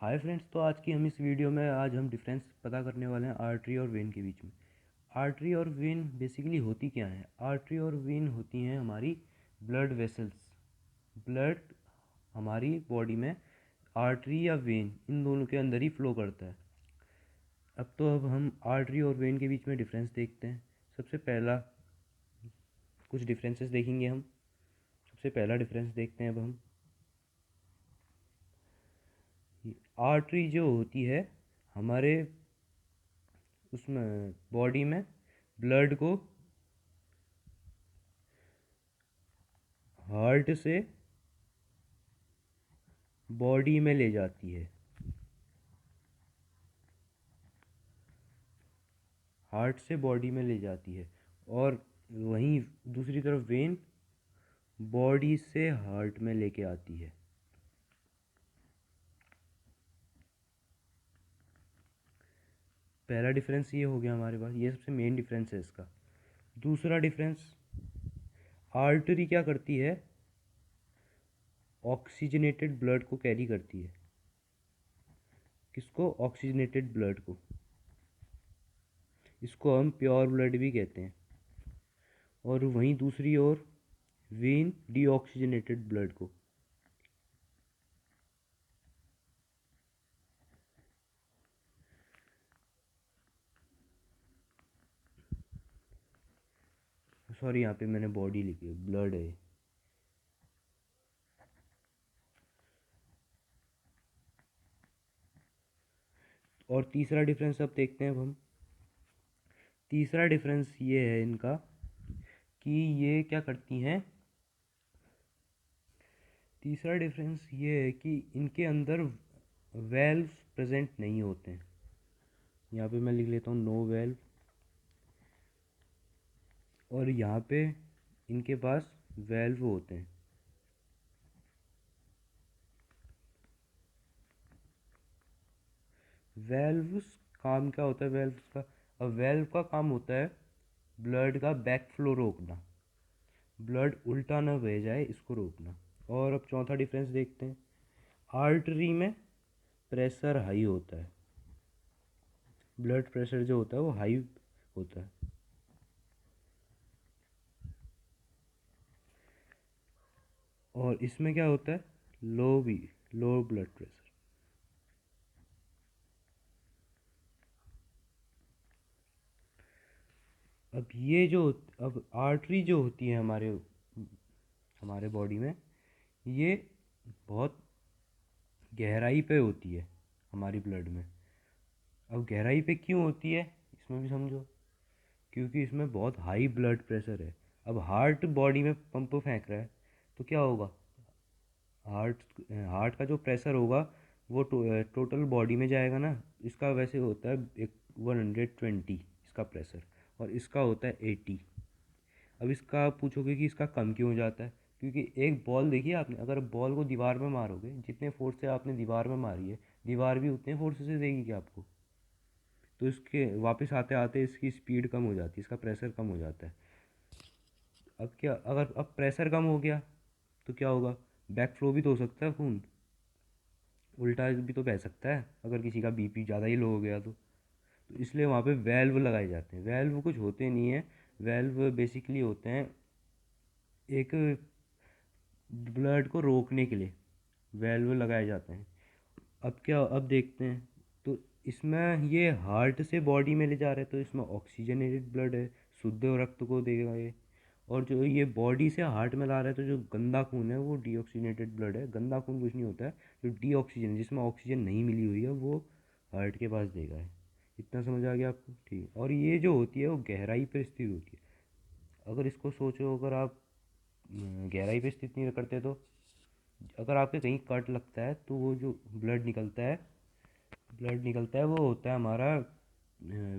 Hi friends, तो आज की हम इस वीडियो में आज हम डिफरेंस पता करने वाले हैं आर्टरी और वेन के बीच में। आर्टरी और वेन बेसिकली होती क्या है? आर्टरी और वेन होती हैं हमारी ब्लड वेसल्स। ब्लड हमारी बॉडी में आर्टरी या वेन इन दोनों के अंदर ही फ्लो करता है। अब हम आर्टरी और वेन के बीच में डिफरेंस देखते हैं। सबसे पहला कुछ डिफरेंसेस देखेंगे हम। सबसे पहला डिफरेंस देखते हैं अब हम। आर्टरी जो होती है हमारे उसमें बॉडी में ब्लड को हार्ट से बॉडी में ले जाती है। हार्ट से बॉडी में ले जाती है। और वहीं दूसरी तरफ वेन बॉडी से हार्ट में लेके आती है। पहला डिफरेंस ये हो गया हमारे पास, ये सबसे मेन डिफरेंस है इसका। दूसरा डिफरेंस, आर्टरी क्या करती है? ऑक्सीजनेटेड ब्लड को कैरी करती है। किसको? ऑक्सीजनेटेड ब्लड को। इसको हम प्योर ब्लड भी कहते हैं। और वहीं दूसरी ओर वेन डीऑक्सीजनेटेड ब्लड को। सॉरी, यहाँ पे मैंने बॉडी लिखी है, ब्लड है। और तीसरा डिफरेंस अब देखते हैं अब हम। तीसरा डिफरेंस ये है इनका कि ये क्या करती हैं। तीसरा डिफरेंस ये है कि इनके अंदर वेल्व प्रेजेंट नहीं होते हैं। यहाँ पे मैं लिख लेता हूँ नो वेल्व। और यहाँ पे इनके पास वेल्व होते हैं। वेल्व्स काम क्या होता है वेल्व्स का? अब वेल्व का काम होता है ब्लड का बैक फ्लो रोकना। ब्लड उल्टा ना बह जाए, इसको रोकना। और अब चौथा डिफरेंस देखते हैं। आर्टरी में प्रेशर हाई होता है। ब्लड प्रेशर जो होता है वो हाई होता है। और इसमें क्या होता है? Low blood pressure. अब ये जो अब आर्टरी जो होती है हमारे हमारे बॉडी में, ये बहुत गहराई पे होती है हमारी ब्लड में। अब गहराई पे क्यों होती है इसमें भी समझो। क्योंकि इसमें बहुत हाई ब्लड प्रेशर है। अब हार्ट बॉडी में पंप फेंक रहा है, तो क्या होगा? हार्ट हार्ट का जो प्रेशर होगा वो टोटल बॉडी में जाएगा ना। इसका वैसे होता है एक 120 इसका प्रेशर, और इसका होता है 80। अब इसका आप पूछोगे कि इसका कम क्यों हो जाता है? क्योंकि एक बॉल देखिए आपने, अगर बॉल को दीवार में मारोगे, जितने फोर्स से आपने दीवार में मारी है, दीवार भी उतने फोर्स से देगी क्या आपको? तो इसके वापस आते आते इसकी स्पीड कम हो जाती है, इसका प्रेशर कम हो जाता है। अब क्या, अगर अब प्रेशर कम हो गया तो क्या होगा? बैक फ्लो भी तो हो सकता है खून, उल्टा भी तो बह सकता है अगर किसी का बीपी ज़्यादा ही लो हो गया तो इसलिए वहाँ पे वेल्व लगाए जाते हैं। वेल्व कुछ होते नहीं है। वेल्व बेसिकली होते हैं एक ब्लड को रोकने के लिए वेल्व लगाए जाते हैं। अब देखते हैं। तो इसमें ये हार्ट से बॉडी में ले जा रहे हैं, तो इसमें ऑक्सीजनेटेड ब्लड है, शुद्ध रक्त को देगा ये। और जो ये बॉडी से हार्ट में ला रहा है, तो जो गंदा खून है वो डीऑक्सीजनेटेड ब्लड है। गंदा खून कुछ नहीं होता है, जो डीऑक्सीजन जिसमें ऑक्सीजन नहीं मिली हुई है वो हार्ट के पास देगा है। इतना समझ आ गया आपको? ठीक है। और ये जो होती है वो गहराई पर स्थित होती है। अगर इसको सोचो, अगर आप गहराई पे स्थित नहीं करते तो अगर आपके कहीं कट लगता है तो वो जो ब्लड निकलता है वो होता है हमारा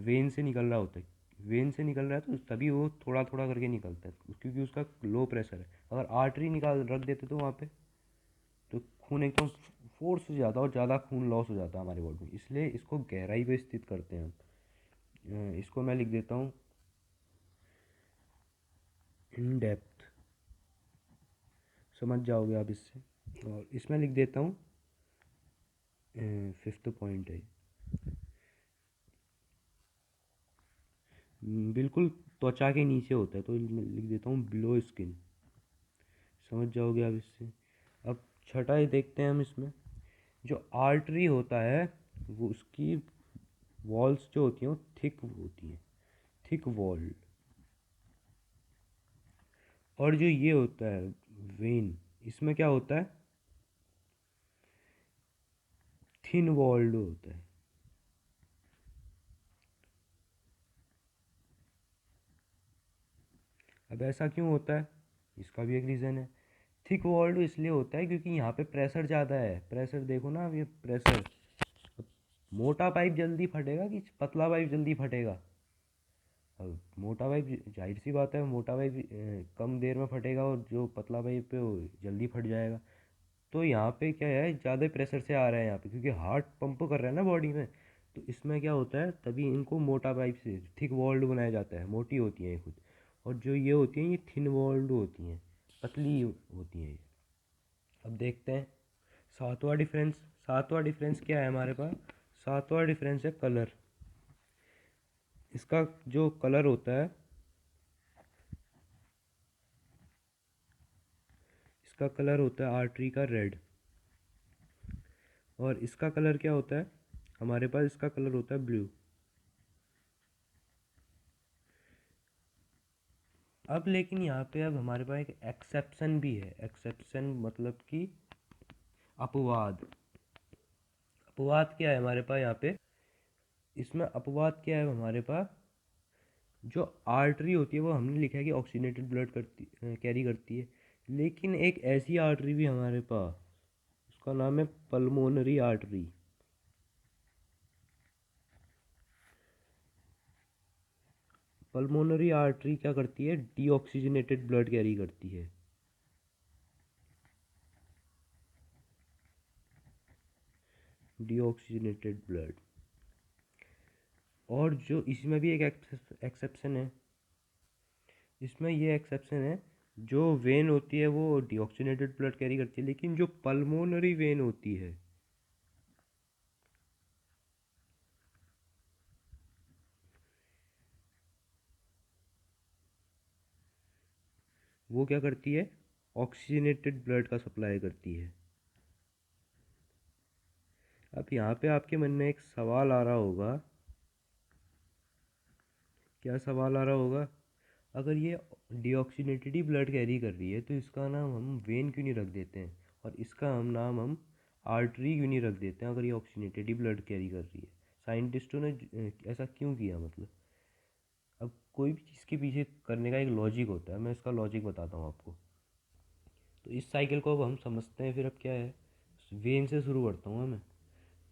वेन से निकल रहा होता है। वेन से निकल रहा है तो तभी वो थोड़ा थोड़ा करके निकलता है, क्योंकि उसका लो प्रेशर है। अगर आर्टरी निकाल रख देते तो वहाँ पे तो खून एकदम फोर्स से ज़्यादा और ज़्यादा खून लॉस हो जाता है हमारी बॉडी में। इसलिए इसको गहराई पे स्थित करते हैं हम। इसको मैं लिख देता हूँ इन डेप्थ। समझ जाओगे आप इससे। और इसमें लिख देता हूँ फिफ्थ पॉइंट है। बिल्कुल त्वचा के नीचे होता है, तो मैं लिख देता हूँ बिलो स्किन, समझ जाओगे आप इससे। अब छठा ही देखते हैं हम इसमें। जो आर्टरी होता है वो उसकी वॉल्स जो होती हैं वो थिक होती हैं, थिक वॉल। और जो ये होता है वेन, इसमें क्या होता है, थिन वॉल्ड होता है। अब ऐसा क्यों होता है, इसका भी एक रीज़न है। थिक वॉल्ड इसलिए होता है क्योंकि यहाँ पे प्रेशर ज़्यादा है। प्रेशर देखो ना, अब ये प्रेशर, मोटा पाइप जल्दी फटेगा कि पतला पाइप जल्दी फटेगा। अब मोटा पाइप, जाहिर सी बात है, मोटा पाइप कम देर में फटेगा और जो पतला पाइप है वो जल्दी फट जाएगा। तो यहाँ पे क्या है, ज़्यादा प्रेशर से आ रहा है यहाँ पे, क्योंकि हार्ट पंप कर रहा है ना बॉडी में। तो इसमें क्या होता है, तभी इनको मोटा पाइप से थिक वॉल्ड बनाया जाता है, मोटी होती हैं ये खुद। और जो ये होती हैं ये थिन वॉल्ड होती हैं, पतली होती हैं ये। अब देखते हैं सातवां डिफरेंस। सातवां डिफरेंस क्या है हमारे पास, सातवां डिफरेंस है कलर। इसका जो कलर होता है, इसका कलर होता है आर्टरी का रेड। और इसका कलर क्या होता है हमारे पास, इसका कलर होता है ब्लू। अब लेकिन यहाँ पे अब हमारे पास एक एक्सेप्शन भी है। एक्सेप्शन मतलब कि अपवाद। अपवाद क्या है हमारे पास यहाँ पे, इसमें अपवाद क्या है हमारे पास, जो आर्टरी होती है वो हमने लिखा है कि ऑक्सीजनेटेड ब्लड करती कैरी करती है। लेकिन एक ऐसी आर्टरी भी हमारे पास, उसका नाम है पल्मोनरी आर्टरी। पल्मोनरी आर्टरी क्या करती है, डीऑक्सीजनेटेड ब्लड कैरी करती है। Deoxygenated blood. और जो इसमें भी एक एक्सेप्शन है, इसमें ये एक्सेप्शन है, जो वेन होती है वो डीऑक्सीजनेटेड ब्लड कैरी करती है, लेकिन जो पल्मोनरी वेन होती है वो क्या करती है, ऑक्सीजनेटेड ब्लड का सप्लाई करती है। अब यहाँ पे आपके मन में एक सवाल आ रहा होगा, क्या सवाल आ रहा होगा, अगर ये डीऑक्सीनेटेड ही ब्लड कैरी कर रही है तो इसका नाम हम वेन क्यों नहीं रख देते हैं, और इसका नाम हम आर्टरी क्यों नहीं रख देते हैं, अगर ये ऑक्सीनेटेड ही ब्लड कैरी कर रही है। साइंटिस्टों ने ऐसा क्यों किया, मतलब। अब कोई भी चीज़ के पीछे करने का एक लॉजिक होता है, मैं इसका लॉजिक बताता हूँ आपको। तो इस साइकिल को अब हम समझते हैं। फिर अब क्या है, वेन से शुरू करता हूँ मैं।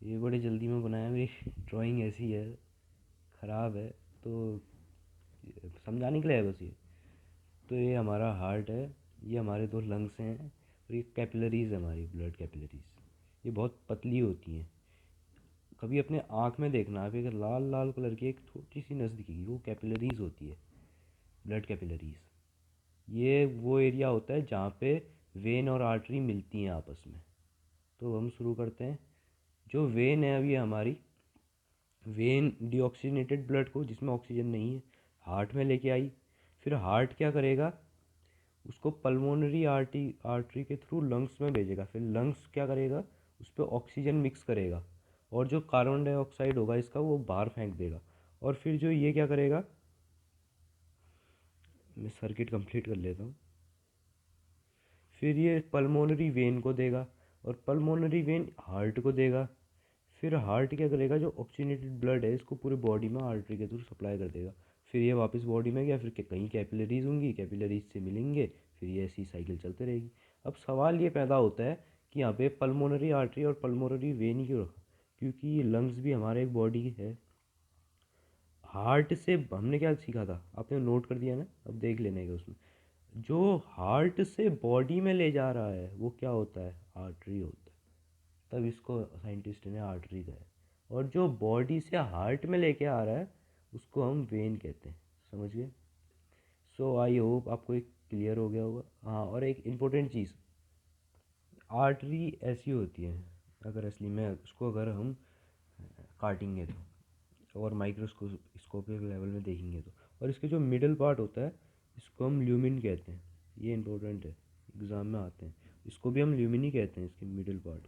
ये बड़े जल्दी में बनाया, मेरी ड्राइंग ऐसी है, ख़राब है, तो समझाने के लिए है बस ये। तो ये हमारा हार्ट है, ये हमारे दो लंग्स हैं, और ये कैपिलरीज़ है हमारी, ब्लड कैपिलरीज़। ये बहुत पतली होती हैं। कभी अपने आँख में देखना आप, एक लाल लाल कलर की एक छोटी सी नस दिखेगी, वो कैपिलरीज़ होती है, ब्लड कैपिलरीज़। ये वो एरिया होता है जहाँ पे वेन और आर्टरी मिलती हैं आपस में। तो हम शुरू करते हैं। जो वेन है अभी हमारी, वेन डीऑक्सीजनेटेड ब्लड को, जिसमें ऑक्सीजन नहीं है, हार्ट में लेके आई। फिर हार्ट क्या करेगा, उसको पल्मोनरी आर्टरी के थ्रू लंग्स में भेजेगा। फिर लंग्स क्या करेगा, उस पर ऑक्सीजन मिक्स करेगा, और जो कार्बन डाइऑक्साइड होगा इसका वो बाहर फेंक देगा। और फिर जो ये क्या करेगा, मैं सर्किट कंप्लीट कर लेता हूँ। फिर ये पल्मोनरी वेन को देगा, और पल्मोनरी वेन हार्ट को देगा। फिर हार्ट क्या करेगा, जो ऑक्सीजनेटेड ब्लड है इसको पूरी बॉडी में आर्टरी के थ्रू सप्लाई कर देगा। फिर ये वापस बॉडी में गया, फिर कहीं कैपिलरीज होंगी, कैपिलरीज से मिलेंगे, फिर ये ऐसी साइकिल चलती रहेगी। अब सवाल ये पैदा होता है कि यहाँ पे पल्मोनरी आर्टरी और पल्मोनरी वेन क्यों रखा, क्योंकि ये लंग्स भी हमारे एक बॉडी है। हार्ट से हमने क्या सीखा था, आपने नोट कर दिया ना, अब देख लेने का उसमें। जो हार्ट से बॉडी में ले जा रहा है वो क्या होता है, आर्टरी होता है। तब इसको साइंटिस्ट ने आर्टरी कहा है। और जो बॉडी से हार्ट में लेके आ रहा है उसको हम वेन कहते हैं, समझ गए। सो आई होप आपको एक क्लियर हो गया होगा। हाँ, और एक इम्पोर्टेंट चीज़, आर्टरी ऐसी होती है, अगर असली में उसको अगर हम काटेंगे तो, और माइक्रोस्कोपिक लेवल में देखेंगे तो। और इसके जो मिडल पार्ट होता है इसको हम ल्यूमिन कहते हैं। ये इंपॉर्टेंट है, एग्ज़ाम में आते हैं। इसको भी हम ल्यूमिन ही कहते हैं, इसके मिडल पार्ट।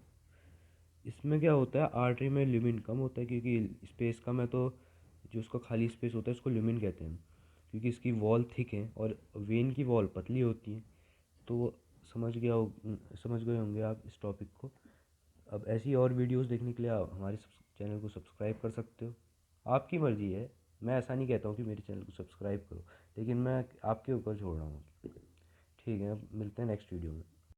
इसमें क्या होता है, आर्टरी में ल्यूमिन कम होता है क्योंकि स्पेस कम है, तो जो उसका खाली स्पेस होता है उसको ल्यूमिन कहते हैं क्योंकि इसकी वॉल थिक है और वेन की वॉल पतली होती है। तो समझ गए होंगे आप इस टॉपिक को। अब ऐसी और वीडियोस देखने के लिए आप हमारे चैनल को सब्सक्राइब कर सकते हो। आपकी मर्ज़ी है, मैं ऐसा नहीं कहता हूँ कि मेरे चैनल को सब्सक्राइब करो, लेकिन मैं आपके ऊपर छोड़ रहा हूँ। ठीक है, अब मिलते हैं नेक्स्ट वीडियो में।